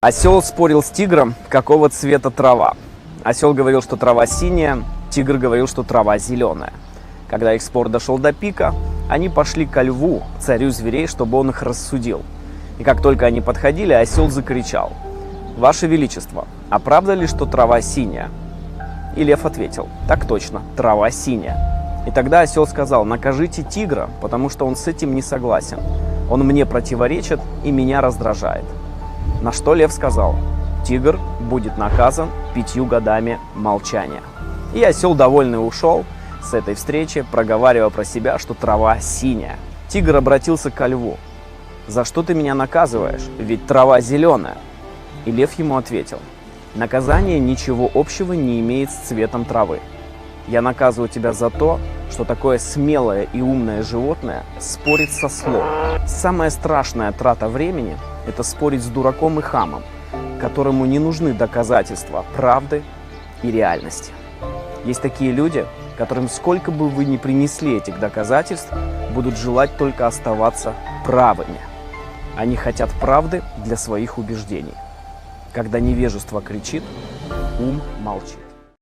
Осел спорил с тигром, какого цвета трава. Осел говорил, что трава синяя, тигр говорил, что трава зеленая. Когда их спор дошел до пика, они пошли ко льву, царю зверей, чтобы он их рассудил. И как только они подходили, осел закричал: «Ваше Величество, а правда ли, что трава синяя?» И лев ответил: «Так точно, трава синяя». И тогда осел сказал: «Накажите тигра, потому что он с этим не согласен. Он мне противоречит и меня раздражает». На что лев сказал: «Тигр будет наказан 5 годами молчания». И осел довольный ушел с этой встречи, проговаривая про себя, что трава синяя. Тигр обратился ко льву: «За что ты меня наказываешь? Ведь трава зеленая». И лев ему ответил: «Наказание ничего общего не имеет с цветом травы. Я наказываю тебя за то, что такое смелое и умное животное спорит со слом. Самая страшная трата времени – это спорить с дураком и хамом, которому не нужны доказательства правды и реальности. Есть такие люди, которым сколько бы вы ни принесли этих доказательств, будут желать только оставаться правыми. Они хотят правды для своих убеждений. Когда невежество кричит, ум молчит».